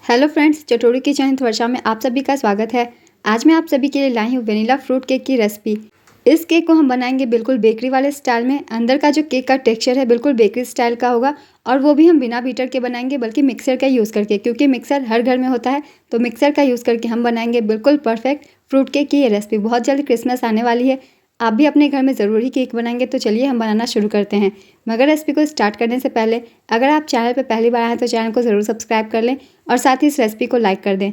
Hello friends, चटोरी kitchen वर्षा में आप सभी का स्वागत है। आज मैं आप सभी के लिए लाई हूँ वेनिला फ्रूट केक की रेसिपी। इस केक को हम बनाएंगे बिल्कुल बेकरी वाले स्टाइल में। अंदर का जो केक का टेक्सचर है बिल्कुल बेकरी स्टाइल का होगा और वो भी हम बिना बीटर के बनाएंगे बल्कि मिक्सर का यूज़ करके, क्योंकि मिक्सर हर घर में होता है तो मिक्सर का यूज़ करके हम बनाएंगे बिल्कुल परफेक्ट फ्रूट केक की ये रेसिपी। बहुत जल्द क्रिसमस आने वाली है, आप भी अपने घर में ज़रूर ही केक बनाएंगे। तो चलिए हम बनाना शुरू करते हैं। मगर रेसिपी को स्टार्ट करने से पहले अगर आप चैनल पर पहली बार आए हैं तो चैनल को ज़रूर सब्सक्राइब कर लें और साथ ही इस रेसिपी को लाइक कर दें।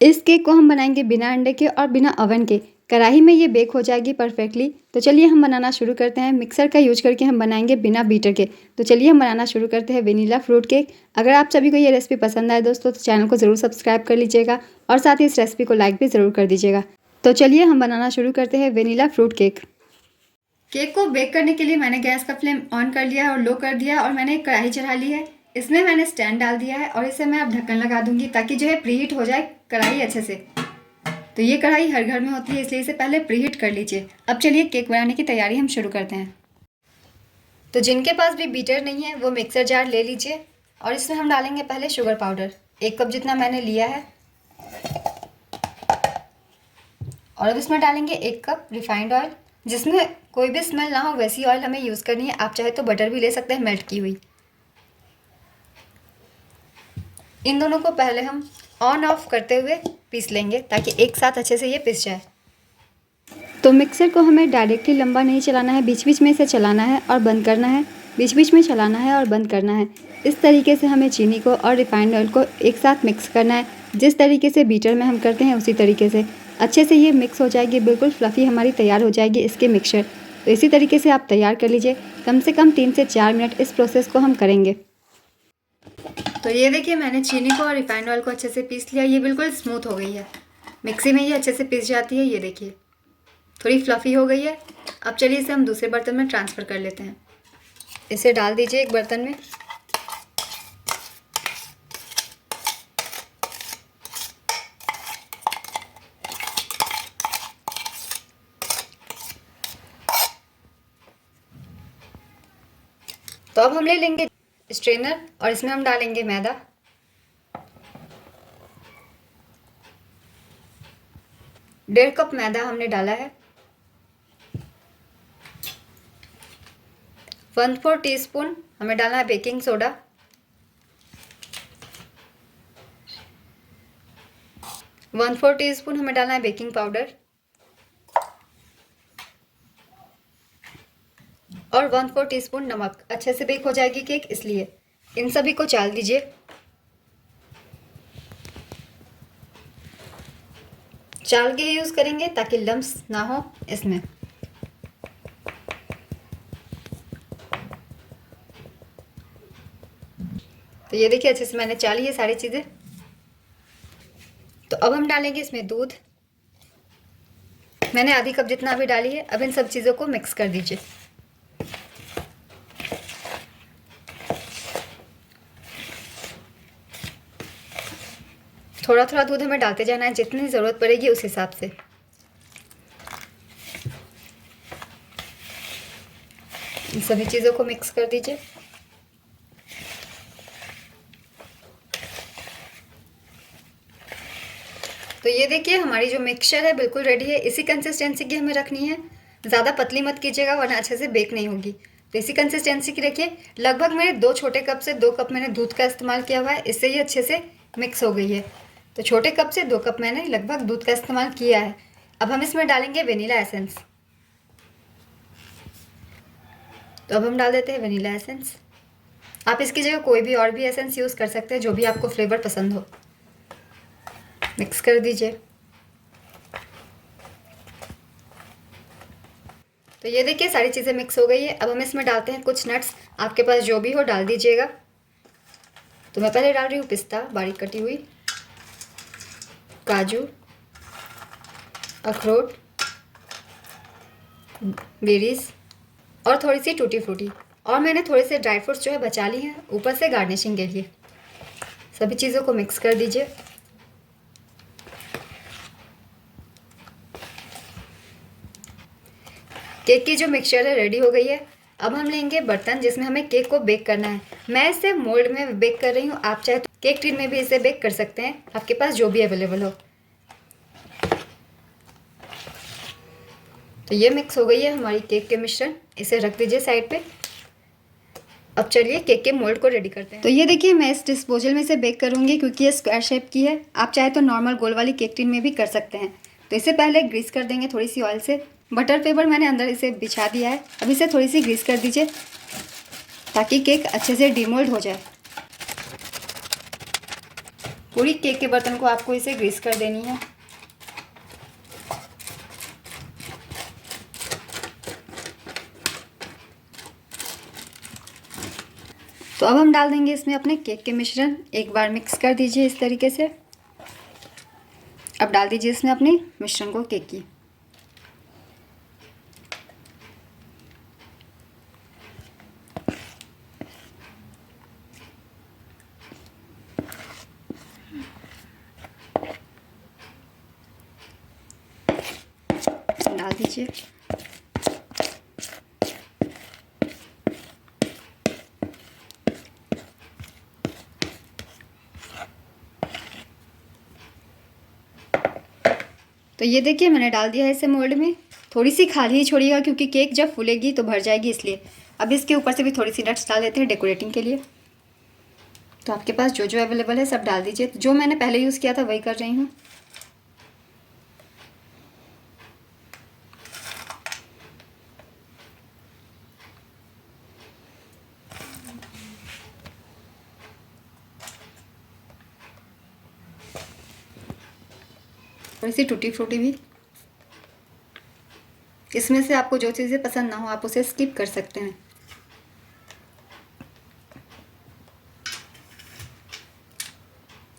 इस केक को हम बनाएंगे बिना अंडे के और बिना ओवन के। कढ़ाई में ये बेक हो जाएगी परफेक्टली। तो चलिए हम बनाना शुरू करते हैं। मिक्सर का यूज करके हम बनाएंगे बिना बीटर के। तो चलिए हम बनाना शुरू करते हैं वेनिला फ्रूट केक। अगर आप सभी को ये रेसिपी पसंद आए दोस्तों तो चैनल को ज़रूर सब्सक्राइब कर लीजिएगा और साथ ही इस रेसिपी को लाइक भी ज़रूर कर दीजिएगा। तो चलिए हम बनाना शुरू करते हैं वेनिला फ्रूट केक। केक को बेक करने के लिए मैंने गैस का फ्लेम ऑन कर लिया है और लो कर दिया और मैंने एक कढ़ाई चढ़ा ली है। इसमें मैंने स्टैंड डाल दिया है और इसे मैं अब ढक्कन लगा दूंगी ताकि जो है प्रीहीट हो जाए कढ़ाई अच्छे से। तो ये कढ़ाई हर घर में होती है इसलिए इसे पहले प्रीहीट कर लीजिए। अब चलिए केक बनाने की तैयारी हम शुरू करते हैं। तो जिनके पास भी बीटर नहीं है वो मिक्सर जार ले लीजिए और इसमें हम डालेंगे पहले शुगर पाउडर। 1 कप जितना मैंने लिया है। और अब इसमें डालेंगे 1 कप रिफाइंड ऑयल, जिसमें कोई भी स्मेल ना हो वैसी ऑयल हमें यूज़ करनी है। आप चाहे तो बटर भी ले सकते हैं मेल्ट की हुई। इन दोनों को पहले हम ऑन ऑफ करते हुए पीस लेंगे ताकि एक साथ अच्छे से ये पिस जाए। तो मिक्सर को हमें डायरेक्टली लंबा नहीं चलाना है, बीच बीच में इसे चलाना है और बंद करना है, बीच बीच में चलाना है और बंद करना है। इस तरीके से हमें चीनी को और रिफाइंड ऑयल को एक साथ मिक्स करना है। जिस तरीके से बीटर में हम करते हैं उसी तरीके से अच्छे से ये मिक्स हो जाएगी। बिल्कुल फ्लफ़ी हमारी तैयार हो जाएगी इसकी मिक्सचर। तो इसी तरीके से आप तैयार कर लीजिए। कम से कम 3 से 4 मिनट इस प्रोसेस को हम करेंगे। तो ये देखिए मैंने चीनी को और रिफाइंड ऑयल को अच्छे से पीस लिया। ये बिल्कुल स्मूथ हो गई है। मिक्सी में ये अच्छे से पीस जाती है। ये देखिए थोड़ी फ्लफ़ी हो गई है। अब चलिए इसे हम दूसरे बर्तन में ट्रांसफ़र कर लेते हैं। इसे डाल दीजिए एक बर्तन में। तो अब हम ले लेंगे स्ट्रेनर और इसमें हम डालेंगे मैदा। डेढ़ कप मैदा हमने डाला है। 1/4 टीस्पून हमें डालना है बेकिंग सोडा। 1/4 टीस्पून हमें डालना है बेकिंग पाउडर और 1/4 टीस्पून नमक। अच्छे से बेक हो जाएगी केक इसलिए इन सभी को चाल दीजिए। चाल के यूज़ करेंगे ताकि लम्स ना हो इसमें। तो ये देखिए अच्छे से मैंने चाली है सारी चीज़ें। तो अब हम डालेंगे इसमें दूध। मैंने आधी कप जितना अभी डाली है। अब इन सब चीज़ों को मिक्स कर दीजिए। थोड़ा थोड़ा दूध हमें डालते जाना है, जितनी ज़रूरत पड़ेगी उस हिसाब से। इन सभी चीज़ों को मिक्स कर दीजिए। तो ये देखिए हमारी जो मिक्सचर है बिल्कुल रेडी है। इसी कंसिस्टेंसी की हमें रखनी है। ज़्यादा पतली मत कीजिएगा वरना अच्छे से बेक नहीं होगी। तो इसी कंसिस्टेंसी की रखिए। लगभग मेरे 2 छोटे कप से 2 कप मैंने दूध का इस्तेमाल किया हुआ है। इससे ये अच्छे से मिक्स हो गई है। तो छोटे कप से 2 कप मैंने लगभग दूध का इस्तेमाल किया है। अब हम इसमें डालेंगे वेनिला एसेंस। तो अब हम डाल देते हैं वेनिला एसेंस। आप इसकी जगह कोई भी और भी एसेंस यूज़ कर सकते हैं जो भी आपको फ्लेवर पसंद हो। मिक्स कर दीजिए। तो ये देखिए सारी चीज़ें मिक्स हो गई है। अब हम इसमें डालते हैं कुछ नट्स। आपके पास जो भी हो डाल दीजिएगा। तो मैं पहले डाल रही हूँ पिस्ता बारीक कटी हुई, काजू, अखरोट, बेरीज और थोड़ी सी टूटी फ्रूटी। और मैंने थोड़े से ड्राई फ्रूट्स जो है बचा ली हैं ऊपर से गार्निशिंग के लिए। सभी चीज़ों को मिक्स कर दीजिए। केक की जो मिक्सचर है रेडी हो गई है। अब हम लेंगे बर्तन जिसमें हमें केक को बेक करना है। मैं इसे मोल्ड में बेक कर रही हूँ। आप चाहे तो केक टिन में भी इसे बेक कर सकते हैं, आपके पास जो भी अवेलेबल हो। तो ये मिक्स हो गई है हमारी केक के मिश्रण, इसे रख दीजिए साइड पे। अब चलिए केक के मोल्ड को रेडी करते हैं। तो ये देखिए मैं इस डिस्पोजल में से बेक करूँगी क्योंकि ये स्क्वायर शेप की है। आप चाहे तो नॉर्मल गोल वाली केक टिन में भी कर सकते हैं। तो इसे पहले ग्रीस कर देंगे थोड़ी सी ऑयल से। बटर पेपर मैंने अंदर इसे बिछा दिया है। अब इसे थोड़ी सी ग्रीस कर दीजिए ताकि केक अच्छे से डीमोल्ड हो जाए। पूरी केक के बर्तन को आपको इसे ग्रीस कर देनी है। तो अब हम डाल देंगे इसमें अपने केक के मिश्रण। एक बार मिक्स कर दीजिए इस तरीके से। अब डाल दीजिए इसमें अपने मिश्रण को केक की। डाल दीजिए। तो ये देखिए मैंने डाल दिया है इसे मोल्ड में। थोड़ी सी खाली ही छोड़िएगा क्योंकि केक जब फूलेगी तो भर जाएगी, इसलिए। अब इसके ऊपर से भी थोड़ी सी नट्स डाल देते हैं डेकोरेटिंग के लिए। तो आपके पास जो जो अवेलेबल है सब डाल दीजिए। जो मैंने पहले यूज़ किया था वही कर रही हूँ। थोड़ी सी टूटी फ्रूटी भी। इसमें से आपको जो चीज़ें पसंद ना हो आप उसे स्किप कर सकते हैं।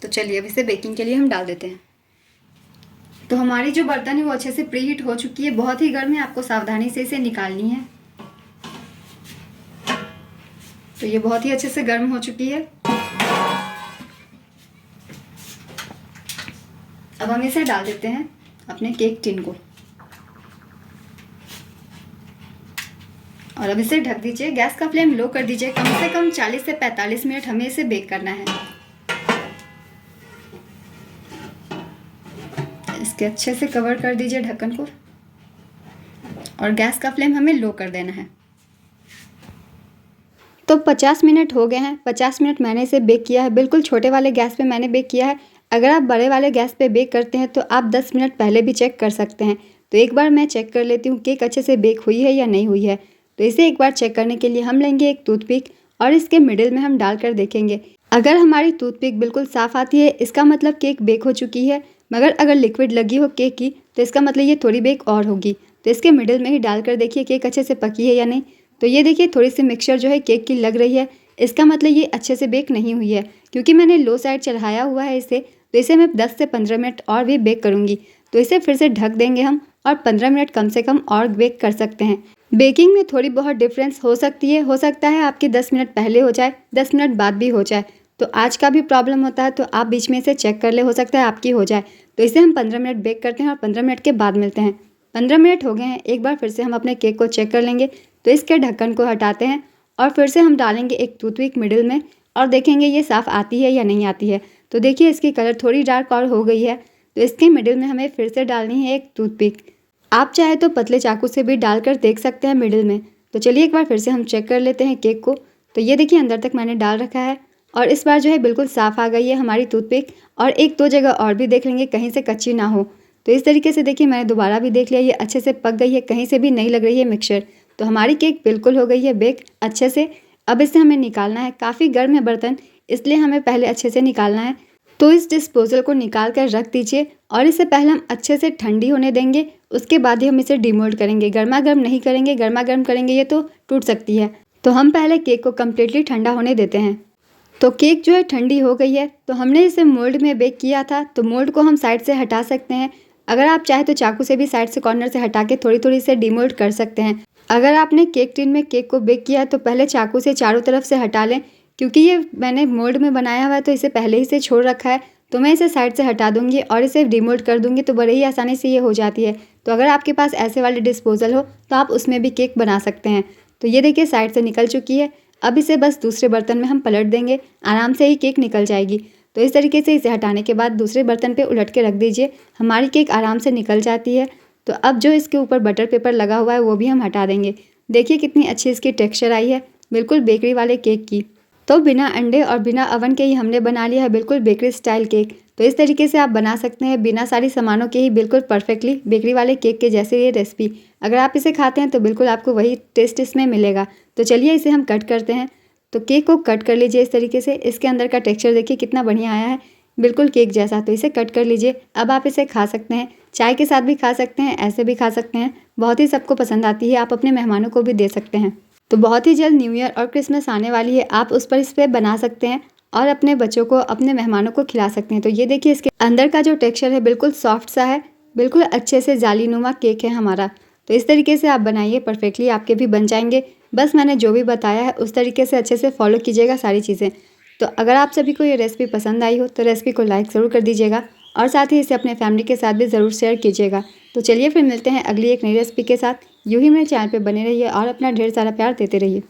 तो चलिए अब इसे बेकिंग के लिए हम डाल देते हैं। तो हमारी जो बर्तन है वो अच्छे से प्री हीट हो चुकी है। बहुत ही गर्म है, आपको सावधानी से इसे निकालनी है। तो ये बहुत ही अच्छे से गर्म हो चुकी है। अब हम इसे डाल देते हैं अपने केक टिन को और अब इसे ढक दीजिए। गैस का फ्लेम लो कर दीजिए। कम से कम 40 से 45 मिनट हमें इसे बेक करना है। इसके अच्छे से कवर कर दीजिए ढक्कन को और गैस का फ्लेम हमें लो कर देना है। तो 50 मिनट हो गए हैं। 50 मिनट मैंने इसे बेक किया है। बिल्कुल छोटे वाले गैस पे मैंने बेक किया है। अगर आप बड़े वाले गैस पे बेक करते हैं तो आप 10 मिनट पहले भी चेक कर सकते हैं। तो एक बार मैं चेक कर लेती हूँ केक अच्छे से बेक हुई है या नहीं हुई है। तो इसे एक बार चेक करने के लिए हम लेंगे एक टूथपिक और इसके मिडिल में हम डालकर देखेंगे। अगर हमारी टूथपिक बिल्कुल साफ़ आती है इसका मतलब केक बेक हो चुकी है। मगर अगर लिक्विड लगी हो केक की तो इसका मतलब ये थोड़ी बेक और होगी। तो इसके मिडिल में ही डालकर देखिए केक अच्छे से पकी है या नहीं। तो ये देखिए थोड़ी सी मिक्सचर जो है केक की लग रही है। इसका मतलब ये अच्छे से बेक नहीं हुई है क्योंकि मैंने लो साइड चढ़ाया हुआ है इसे। तो इसे मैं 10 से 15 मिनट और भी बेक करूँगी। तो इसे फिर से ढक देंगे हम और 15 मिनट कम से कम और बेक कर सकते हैं। बेकिंग में थोड़ी बहुत डिफरेंस हो सकती है। हो सकता है आपकी 10 मिनट पहले हो जाए, 10 मिनट बाद भी हो जाए। तो आज का भी प्रॉब्लम होता है तो आप बीच में इसे चेक कर ले, हो सकता है आपकी हो जाए। तो इसे हम 15 मिनट बेक करते हैं और 15 मिनट के बाद मिलते हैं। 15 मिनट हो गए हैं। एक बार फिर से हम अपने केक को चेक कर लेंगे। तो इसके ढक्कन को हटाते हैं और फिर से हम डालेंगे एक टूथपिक मिडिल में और देखेंगे ये साफ़ आती है या नहीं आती है। तो देखिए इसकी कलर थोड़ी डार्क और हो गई है। तो इसके मिडिल में हमें फिर से डालनी है एक टूथपिक। आप चाहे तो पतले चाकू से भी डालकर देख सकते हैं मिडिल में। तो चलिए एक बार फिर से हम चेक कर लेते हैं केक को। तो ये देखिए अंदर तक मैंने डाल रखा है और इस बार जो है बिल्कुल साफ़ आ गई है हमारी टूथपिक। और एक दो जगह और भी देख लेंगे कहीं से कच्ची ना हो। तो इस तरीके से देखिए मैंने दोबारा भी देख लिया, ये अच्छे से पक गई है, कहीं से भी नहीं लग रही है मिक्सचर। तो हमारी केक बिल्कुल हो गई है बेक अच्छे से। अब इसे हमें निकालना है। काफ़ी गर्म है बर्तन इसलिए हमें पहले अच्छे से निकालना है। तो इस डिस्पोजल को निकाल कर रख दीजिए और इसे पहले हम अच्छे से ठंडी होने देंगे। उसके बाद ही हम इसे डिमोल्ड करेंगे। गर्मा गर्म नहीं करेंगे, गर्मा गर्म करेंगे ये तो टूट सकती है। तो हम पहले केक को कम्प्लीटली ठंडा होने देते हैं। तो केक जो है ठंडी हो गई है। तो हमने इसे मोल्ड में बेक किया था तो मोल्ड को हम साइड से हटा सकते हैं। अगर आप चाहे तो चाकू से भी साइड से कॉर्नर से हटा के थोड़ी थोड़ी से डिमोल्ड कर सकते हैं। अगर आपने केक टिन में केक को बेक किया है तो पहले चाकू से चारों तरफ से हटा लें क्योंकि ये मैंने मोल्ड में बनाया हुआ है तो इसे पहले ही से छोड़ रखा है। तो मैं इसे साइड से हटा दूंगी और इसे डिमोल्ड कर दूंगी तो बड़े ही आसानी से ये हो जाती है। तो अगर आपके पास ऐसे वाले डिस्पोजल हो तो आप उसमें भी केक बना सकते हैं। तो ये देखिए साइड से निकल चुकी है। अब इसे बस दूसरे बर्तन में हम पलट देंगे, आराम से ही केक निकल जाएगी। तो इस तरीके से इसे हटाने के बाद दूसरे बर्तन पे उलट के रख दीजिए, हमारी केक आराम से निकल जाती है। तो अब जो इसके ऊपर बटर पेपर लगा हुआ है वो भी हम हटा देंगे। देखिए कितनी अच्छी इसकी टेक्सचर आई है, बिल्कुल बेकरी वाले केक की। तो बिना अंडे और बिना ओवन के ही हमने बना लिया है बिल्कुल बेकरी स्टाइल केक। तो इस तरीके से आप बना सकते हैं बिना सारी सामानों के ही बिल्कुल परफेक्टली बेकरी वाले केक के जैसे ये रेसिपी। अगर आप इसे खाते हैं तो बिल्कुल आपको वही टेस्ट इसमें मिलेगा। तो चलिए इसे हम कट करते हैं। तो केक को कट कर लीजिए इस तरीके से। इसके अंदर का टेक्सचर देखिए कितना बढ़िया आया है, बिल्कुल केक जैसा। तो इसे कट कर लीजिए। अब आप इसे खा सकते हैं, चाय के साथ भी खा सकते हैं, ऐसे भी खा सकते हैं, बहुत ही सबको पसंद आती है। आप अपने मेहमानों को भी दे सकते हैं। तो बहुत ही जल्द न्यू ईयर और क्रिसमस आने वाली है, आप उस पर इस पर बना सकते हैं और अपने बच्चों को, अपने मेहमानों को खिला सकते हैं। तो ये देखिए इसके अंदर का जो टेक्सचर है बिल्कुल सॉफ्ट सा है, बिल्कुल अच्छे से जालीनुमा केक है हमारा। तो इस तरीके से आप बनाइए, परफेक्टली आपके भी बन जाएंगे। बस मैंने जो भी बताया है उस तरीके से अच्छे से फॉलो कीजिएगा सारी चीज़ें। तो अगर आप सभी को ये रेसिपी पसंद आई हो तो रेसिपी को लाइक ज़रूर कर दीजिएगा और साथ ही इसे अपने फैमिली के साथ भी ज़रूर शेयर कीजिएगा। तो चलिए फिर मिलते हैं अगली एक नई रेसिपी के साथ। यूँ ही मेरे चैनल पे बने रहिए और अपना ढेर सारा प्यार देते रहिए।